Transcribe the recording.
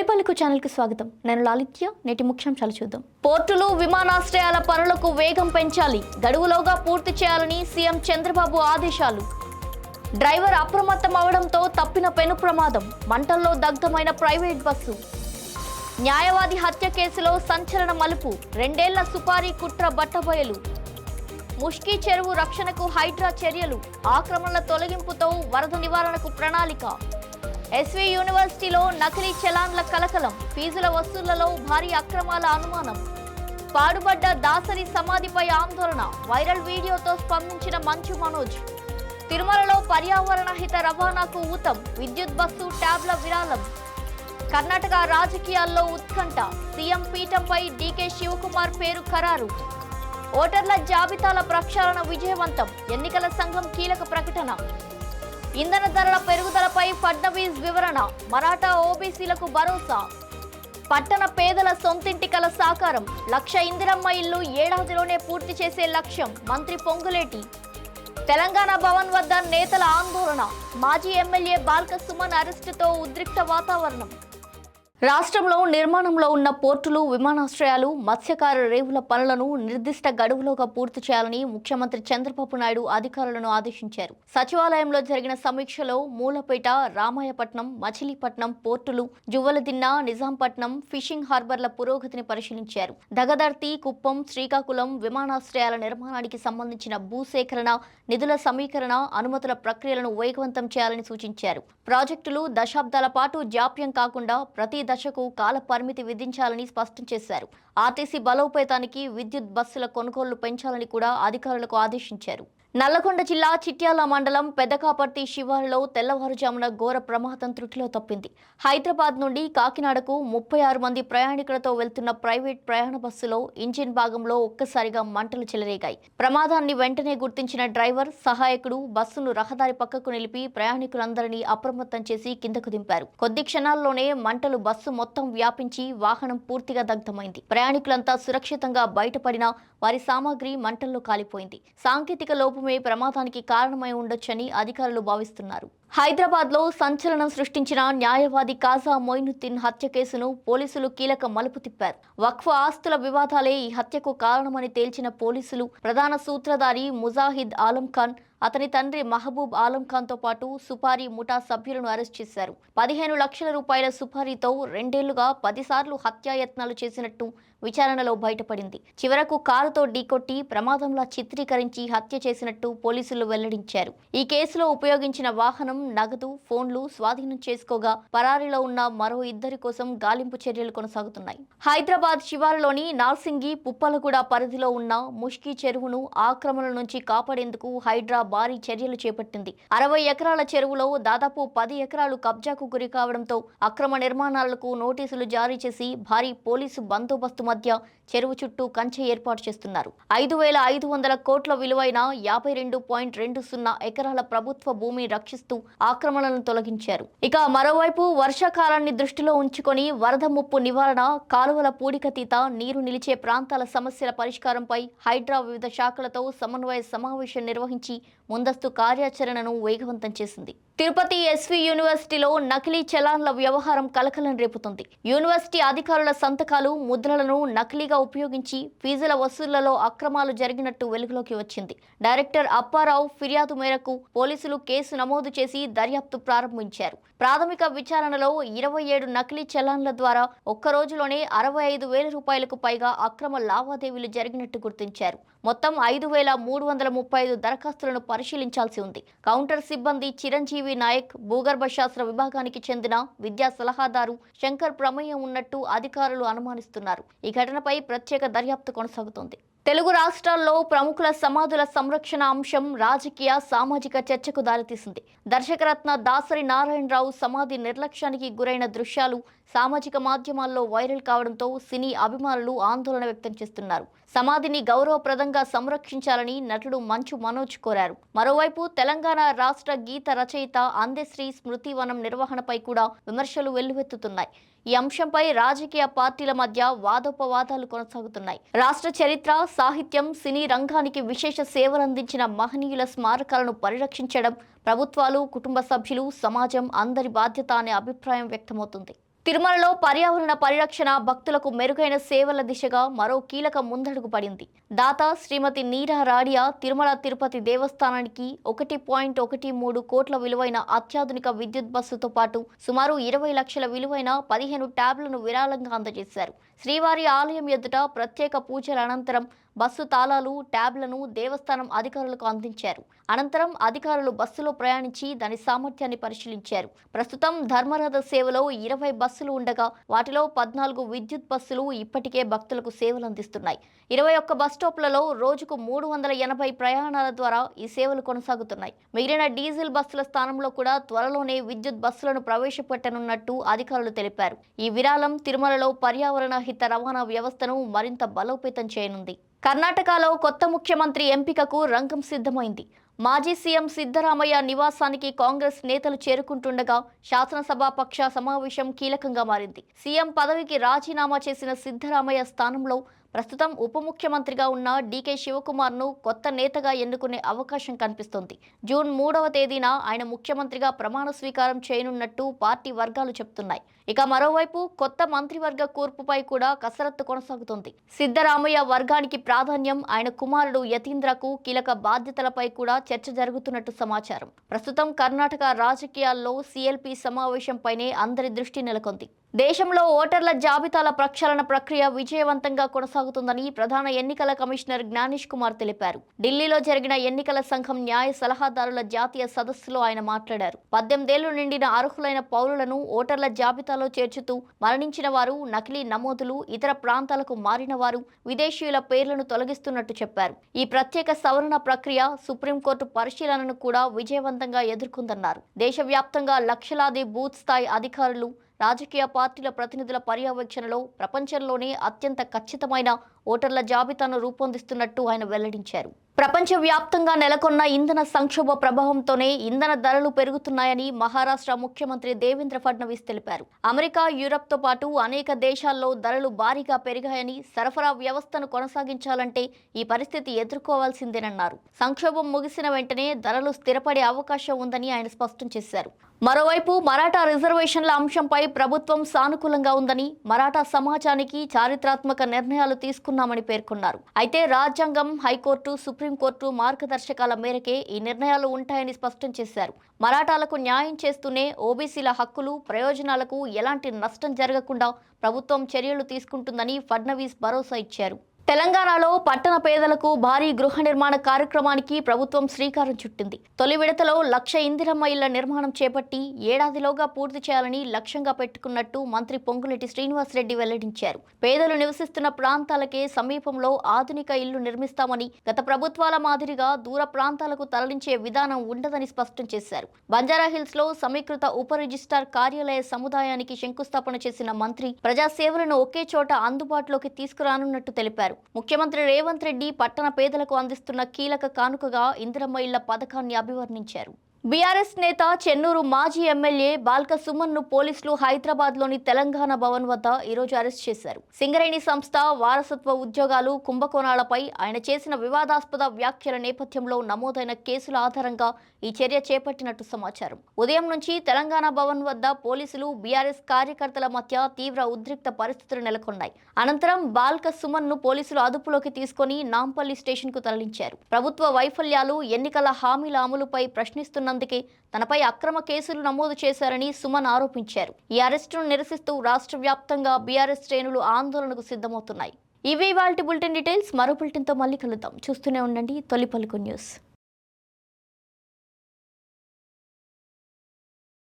తొలిపలుకు ఛానల్కి స్వాగతం. నేను లాలిత్య. నేటి ముఖ్యాంశాలు చూద్దాం. పోర్టులు, విమానాశ్రయాల పనులకు వేగం పెంచాలి. గడువులోగా పూర్తి చేయాలని సీఎం చంద్రబాబు ఆదేశాలు. డ్రైవర్ అప్రమత్తం అవడంతో తప్పిన పెను ప్రమాదం. మంటల్లో దగ్ధమైన ప్రైవేట్ బస్సు. న్యాయవాది హత్య కేసులో సంచలన మలుపు. 2 ఏళ్ల సుపారీ కుట్ర బట్టబయలు. ముష్కీ చెరువు రక్షణకు హైడ్రా చర్యలు. ఆక్రమణల తొలగింపుతో వరద నివారణకు ప్రణాళిక. ఎస్వి యూనివర్సిటీలో నకిలీ చలాన్ల కలకలం. ఫీజుల వసూళ్లలో భారీ అక్రమాల అనుమానం. పాడుబడ్డ దాసరి సమాధిపై ఆందోళన. వైరల్ వీడియోతో స్పందించిన మంచు మనోజ్. తిరుమలలో పర్యావరణ హిత రవాణాకు ఊతం. విద్యుత్ బస్సు ట్యాబ్ల విరాళం. కర్ణాటక రాజకీయాల్లో ఉత్కంఠ. సీఎం పీఠంపై డీకే శివకుమార్ పేరు ఖరారు. ఓటర్ల జాబితాల ప్రక్షాళన విజయవంతం. ఎన్నికల సంఘం కీలక ప్రకటన. ఇంధన ధరల పెరుగుదలపై ఫడ్నవీస్ వివరణ. మరాఠా ఓబీసీలకు భరోసా. పట్టణ పేదల సొంతింటి కల సాకారం. 1,00,000 ఇందిరమ్మ ఇల్లు ఏడాదిలోనే పూర్తి చేసే లక్ష్యం. మంత్రి పొంగులేటి. తెలంగాణ భవన్ వద్ద నేతల ఆందోళన. మాజీ ఎమ్మెల్యే బాల్క సుమన్ అరెస్టుతో ఉద్రిక్త వాతావరణం. రాష్ట్రంలో నిర్మాణంలో ఉన్న పోర్టులు, విమానాశ్రయాలు, మత్స్యకార రేవుల పనులను నిర్దిష్ట గడువులోగా పూర్తి చేయాలని ముఖ్యమంత్రి చంద్రబాబు నాయుడు అధికారులను ఆదేశించారు. సచివాలయంలో జరిగిన సమీక్షలో మూలపేట, రామాయపట్నం, మచిలీపట్నం పోర్టులు, జువ్వలదిన్న, నిజాంపట్నం ఫిషింగ్ హార్బర్ల పురోగతిని పరిశీలించారు. దగదర్తి, కుప్పం, శ్రీకాకుళం విమానాశ్రయాల నిర్మాణానికి సంబంధించిన భూసేకరణ, నిధుల సమీకరణ, అనుమతుల ప్రక్రియలను వేగవంతం చేయాలని సూచించారు. ప్రాజెక్టులు దశాబ్దాల పాటు జాప్యం కాకుండా ప్రతి దశకు కాల పరిమితి విధించాలని స్పష్టం చేశారు. ఆర్టీసీ బలోపేతానికి విద్యుత్ బస్సుల కొనుగోళ్లు పెంచాలని కూడా అధికారులకు ఆదేశించారు. నల్లగొండ జిల్లా చిట్యాల మండలం పెద్దకాపర్తి శివారులో తెల్లవారుజామున ఘోర ప్రమాదం త్రుటిలో తప్పింది. హైదరాబాద్ నుండి కాకినాడకు 36 మంది ప్రయాణికులతో వెళ్తున్న ప్రైవేట్ ప్రయాణ బస్సులో ఇంజిన్ భాగంలో ఒక్కసారిగా మంటలు చెలరేగాయి. ప్రమాదాన్ని వెంటనే గుర్తించిన డ్రైవర్, సహాయకుడు బస్సును రహదారి పక్కకు నిలిపి ప్రయాణికులందరినీ అప్రమత్తం చేసి కిందకు దింపారు. కొద్ది క్షణాల్లోనే మంటలు బస్సు మొత్తం వ్యాపించి వాహనం పూర్తిగా దగ్ధమైంది. ప్రయాణికులంతా సురక్షితంగా బయటపడినా వారి సామాగ్రి మంటల్లో కాలిపోయింది. సాంకేతిక లోపమే ప్రమాదానికి కారణమై ఉండొచ్చని అధికారులు భావిస్తున్నారు. హైదరాబాద్లో సంచలనం సృష్టించిన న్యాయవాది కాజా మొయినుద్దీన్ హత్య కేసును పోలీసులు కీలక మలుపు తిప్పారు. వక్ఫ్ ఆస్తుల వివాదాలే ఈ హత్యకు కారణమని తేల్చిన పోలీసులు ప్రధాన సూత్రధారి ముజాహిద్ ఆలం ఖాన్, అతని తండ్రి మహబూబ్ ఆలం ఖాన్ తో పాటు సుపారీ ముఠా సభ్యులను అరెస్ట్ చేశారు. 15 లక్షల రూపాయల సుపారీతో 2 ఏళ్లుగా 10 సార్లు హత్యాయత్నాలు చేసినట్టు విచారణలో బయటపడింది. చివరకు కారుతో ఢీకొట్టి ప్రమాదంలా చిత్రీకరించి హత్య చేసినట్టు పోలీసులు వెల్లడించారు. ఈ కేసులో ఉపయోగించిన వాహనం, నగదు, ఫోన్లు స్వాధీనం చేసుకోగా పరారీలో ఉన్న మరో 2 కోసం గాలింపు చర్యలు కొనసాగుతున్నాయి. హైదరాబాద్ శివారులోని నార్సింగి, పుప్పలగూడ పరిధిలో ఉన్న ముష్కీ చెరువును ఆక్రమణల నుంచి కాపాడేందుకు హైడ్రా భారీ చర్యలు చేపట్టింది. 60 ఎకరాల చెరువులో దాదాపు 10 ఎకరాలు కబ్జాకు గురి కావడంతో అక్రమ నిర్మాణాలకు నోటీసులు జారీ చేసి భారీ పోలీసు బందోబస్తు మధ్య చెరువు చుట్టూ కంచె ఏర్పాటు చేస్తున్నారు. 5,500 కోట్ల విలువైన 52.20 ఎకరాల ప్రభుత్వ భూమిని రక్షిస్తూ ఆక్రమణలను తొలగించారు. ఇక మరోవైపు వర్షాకాలాన్ని దృష్టిలో ఉంచుకొని వరద ముప్పు నివారణ, కాలువల పూడికతీత, నీరు నిలిచే ప్రాంతాల సమస్యల పరిష్కారంపై హైడ్రా వివిధ శాఖలతో సమన్వయ సమావేశం నిర్వహించి ముందస్తు కార్యాచరణను వేగవంతం చేసింది. తిరుపతి ఎస్వి యూనివర్సిటీలో నకిలీ చలాన్ల వ్యవహారం కలకలం రేపుతుంది. యూనివర్సిటీ అధికారుల సంతకాలు, ముద్రలను నకిలీగా ఉపయోగించి ఫీజుల వసూళ్లలో అక్రమాలు జరిగినట్టు వెలుగులోకి వచ్చింది. డైరెక్టర్ అప్పారావు ఫిర్యాదు మేరకు పోలీసులు కేసు నమోదు చేసి దర్యాప్తు ప్రారంభించారు. ప్రాథమిక విచారణలో 27 నకిలీ చలాన్ల ద్వారా ఒక్క రోజులోనే 65,000 రూపాయలకు పైగా అక్రమ లావాదేవీలు జరిగినట్టు గుర్తించారు. మొత్తం 5,335 దరఖాస్తులను పరిశీలించాల్సి ఉంది. కౌంటర్ సిబ్బంది చిరంజీవి నాయక్, భూగర్భ శాస్త్ర విభాగానికి చెందిన విద్యా సలహాదారు శంకర్ ప్రమేయం ఉన్నట్టు అధికారులు అనుమానిస్తున్నారు. ఈ ఘటనపై ప్రత్యేక దర్యాప్తు కొనసాగుతోంది. తెలుగు రాష్ట్రాల్లో ప్రముఖుల సమాధుల సంరక్షణ అంశం రాజకీయ, సామాజిక చర్చకు దారితీసింది. దర్శకరత్న దాసరి నారాయణరావు సమాధి నిర్లక్ష్యానికి గురైన దృశ్యాలు సామాజిక మాధ్యమాల్లో వైరల్ కావడంతో సినీ అభిమానులు ఆందోళన వ్యక్తం చేస్తున్నారు. సమాధిని గౌరవప్రదంగా సంరక్షించాలని నటుడు మంచు మనోజ్ కోరారు. మరోవైపు తెలంగాణ రాష్ట్ర గీత రచయిత అందెశ్రీ స్మృతివనం నిర్వహణపై కూడా విమర్శలు వెల్లువెత్తుతున్నాయి. ఈ అంశంపై రాజకీయ పార్టీల మధ్య వాదోపవాదాలు కొనసాగుతున్నాయి. రాష్ట్ర చరిత్ర, సాహిత్యం, సినీ రంగానికి విశేష సేవలందించిన మహనీయుల స్మారకాలను పరిరక్షించడం ప్రభుత్వాలు, కుటుంబ సభ్యులు, సమాజం అందరి బాధ్యత అనే అభిప్రాయం వ్యక్తమవుతుంది. తిరుమలలో పర్యావరణ పరిరక్షణ భక్తులకు మెరుగైన సేవల దిశగా మరో కీలక ముందడుగు పడింది. దాత శ్రీమతి నీరా రాడియా తిరుమల తిరుపతి దేవస్థానానికి 1.13 కోట్ల విలువైన అత్యాధునిక విద్యుత్ బస్సుతో పాటు సుమారు 20 లక్షల విలువైన 15 ట్యాబ్లను విరాళంగా అందజేశారు. శ్రీవారి ఆలయం ఎదుట ప్రత్యేక పూజల అనంతరం బస్సు తాళాలు, ట్యాబ్లను దేవస్థానం అధికారులకు అందించారు. అనంతరం అధికారులు బస్సులో ప్రయాణించి దాని సామర్థ్యాన్ని పరిశీలించారు. ప్రస్తుతం ధర్మరథ సేవలో 20 బస్సులు ఉండగా వాటిలో 14 విద్యుత్ బస్సులు ఇప్పటికే భక్తులకు సేవలు అందిస్తున్నాయి. 21 బస్ స్టాప్లలో రోజుకు 380 ప్రయాణాల ద్వారా ఈ సేవలు కొనసాగుతున్నాయి. మిగిలిన డీజిల్ బస్సుల స్థానంలో కూడా త్వరలోనే విద్యుత్ బస్సులను ప్రవేశపెట్టనున్నట్టు అధికారులు తెలిపారు. ఈ విరాళం తిరుమలలో పర్యావరణ హిత రవాణా వ్యవస్థను మరింత బలోపేతం చేయనుంది. కర్ణాటకలో కొత్త ముఖ్యమంత్రి ఎంపికకు రంగం సిద్ధమైంది. మాజీ సీఎం సిద్ధరామయ్య నివాసానికి కాంగ్రెస్ నేతలు చేరుకుంటుండగా శాసనసభాపక్ష సమావేశం కీలకంగా మారింది. సీఎం పదవికి రాజీనామా చేసిన సిద్ధరామయ్య స్థానంలో ప్రస్తుతం ఉప ముఖ్యమంత్రిగా ఉన్న డీకే శివకుమార్ను కొత్త నేతగా ఎన్నుకునే అవకాశం కనిపిస్తోంది. జూన్ 3వ తేదీన ఆయన ముఖ్యమంత్రిగా ప్రమాణ స్వీకారం చేయనున్నట్టు పార్టీ వర్గాలు చెబుతున్నాయి. ఇక మరోవైపు కొత్త మంత్రివర్గ కూర్పుపై కూడా కసరత్తు కొనసాగుతోంది. సిద్ధరామయ్య వర్గానికి ప్రాధాన్యం, ఆయన కుమారుడు యతీంద్రకు కీలక బాధ్యతలపై కూడా చర్చ జరుగుతున్నట్టు సమాచారం. ప్రస్తుతం కర్ణాటక రాజకీయాల్లో సీఎల్పీ సమావేశంపైనే అందరి దృష్టి నెలకొంది. దేశంలో ఓటర్ల జాబితాల ప్రక్షాళన ప్రక్రియ విజయవంతంగా కొనసాగుతుందని ప్రధాన ఎన్నికల కమిషనర్ జ్ఞానేష్ కుమార్ తెలిపారు. ఢిల్లీలో జరిగిన ఎన్నికల సంఘం న్యాయ సలహాదారుల జాతీయ సదస్సులో ఆయన మాట్లాడారు. 18 ఏళ్లు నిండిన అర్హులైన పౌరులను ఓటర్ల జాబితాలో చేర్చుతూ మరణించిన వారు, నకిలీ నమోదులు, ఇతర ప్రాంతాలకు మారిన వారు, విదేశీయుల పేర్లను తొలగిస్తున్నట్టు చెప్పారు. ఈ ప్రత్యేక సవరణ ప్రక్రియ సుప్రీంకోర్టు పరిశీలనను కూడా విజయవంతంగా ఎదుర్కొందన్నారు. దేశవ్యాప్తంగా లక్షలాది బూత్ స్థాయి అధికారులు, రాజకీయ పార్టీల ప్రతినిధుల పర్యవేక్షణలో ప్రపంచంలోనే అత్యంత ఖచ్చితమైన ఓటర్ల జాబితాను రూపొందిస్తున్నట్టు ఆయన వెల్లడించారు. ప్రపంచవ్యాప్తంగా నెలకొన్న ఇంధన సంక్షోభ ప్రభావంతోనే ఇంధన ధరలు పెరుగుతున్నాయని మహారాష్ట్ర ముఖ్యమంత్రి దేవేంద్ర ఫడ్నవీస్ తెలిపారు. అమెరికా, యూరప్తో పాటు అనేక దేశాల్లో ధరలు భారీగా పెరిగాయని, సరఫరా వ్యవస్థను కొనసాగించాలంటే ఈ పరిస్థితి ఎదుర్కోవాల్సిందేనన్నారు. సంక్షోభం ముగిసిన వెంటనే ధరలు స్థిరపడే అవకాశం ఉందని ఆయన స్పష్టం చేశారు. మరోవైపు మరాఠా రిజర్వేషన్ల అంశంపై ప్రభుత్వం సానుకూలంగా ఉందని, మరాఠా సమాజానికి చారిత్రాత్మక నిర్ణయాలు తీసుకున్నామని పేర్కొన్నారు. అయితే రాజ్యాంగం, హైకోర్టు, సుప్రీంకోర్టు మార్గదర్శకాల మేరకే ఈ నిర్ణయాలు ఉంటాయని స్పష్టం చేశారు. మరాఠాలకు న్యాయం చేస్తూనే ఓబీసీల హక్కులు, ప్రయోజనాలకు ఎలాంటి నష్టం జరగకుండా ప్రభుత్వం చర్యలు తీసుకుంటుందని ఫడ్నవీస్ భరోసా ఇచ్చారు. తెలంగాణలో పట్టణ పేదలకు భారీ గృహ నిర్మాణ కార్యక్రమానికి ప్రభుత్వం శ్రీకారం చుట్టింది. తొలి విడతలో 1,00,000 ఇందిరమ్మ ఇళ్ల నిర్మాణం చేపట్టి ఏడాదిలోగా పూర్తి చేయాలని లక్ష్యంగా పెట్టుకున్నట్టు మంత్రి పొంగులేటి శ్రీనివాసరెడ్డి వెల్లడించారు. పేదలు నివసిస్తున్న ప్రాంతాలకే సమీపంలో ఆధునిక ఇళ్లు నిర్మిస్తామని, గత ప్రభుత్వాల మాదిరిగా దూర ప్రాంతాలకు తరలించే విధానం ఉండదని స్పష్టం చేశారు. బంజారాహిల్స్ లో సమీకృత ఉప రిజిస్ట్రార్ కార్యాలయ సముదాయానికి శంకుస్థాపన చేసిన మంత్రి ప్రజాసేవలను ఒకే చోట అందుబాటులోకి తీసుకురానున్నట్టు తెలిపారు. ముఖ్యమంత్రి రేవంత్ రెడ్డి పట్టణ పేదలకు అందిస్తున్న కీలక కానుకగా ఇందిరమ్మ ఇళ్ల పథకాన్ని అభివర్ణించారు. బీఆర్ఎస్ నేత చెన్నూరు మాజీ ఎమ్మెల్యే బాల్క సుమన్ ను పోలీసులు హైదరాబాద్ లోని తెలంగాణ భవన్ వద్ద ఈరోజు అరెస్ట్ చేశారు. సింగరేణి సంస్థ వారసత్వ ఉద్యోగాలు కుంభకోణాలపై ఆయన చేసిన వివాదాస్పద వ్యాఖ్యల నేపథ్యంలో నమోదైన కేసుల ఆధారంగా ఈ చర్య చేపట్టినట్టు సమాచారం. ఉదయం నుంచి తెలంగాణ భవన్ వద్ద పోలీసులు, బీఆర్ఎస్ కార్యకర్తల మధ్య తీవ్ర ఉద్రిక్త పరిస్థితులు నెలకొన్నాయి. అనంతరం బాల్క సుమన్ ను పోలీసులు అదుపులోకి తీసుకుని నాంపల్లి స్టేషన్ కు తరలించారు. ప్రభుత్వ వైఫల్యాలు, ఎన్నికల హామీల అమలుపై ప్రశ్నిస్తున్న అందుకే తనపై అక్రమ కేసులు నమోదు చేశారని సుమన్ ఆరోపించారు. ఈ అరెస్టును నిరసిస్తూ రాష్ట్ర వ్యాప్తంగా బీఆర్ఎస్ శ్రేణులు ఆందోళనకు సిద్ధమవుతున్నాయి. ఇవి ఇవాల్టి బులెటిన్ డీటెయిల్స్. మరో బులెటిన్తో మళ్ళీ కలుద్దాం. చూస్తూనే ఉండండి తొలి పలుకు న్యూస్.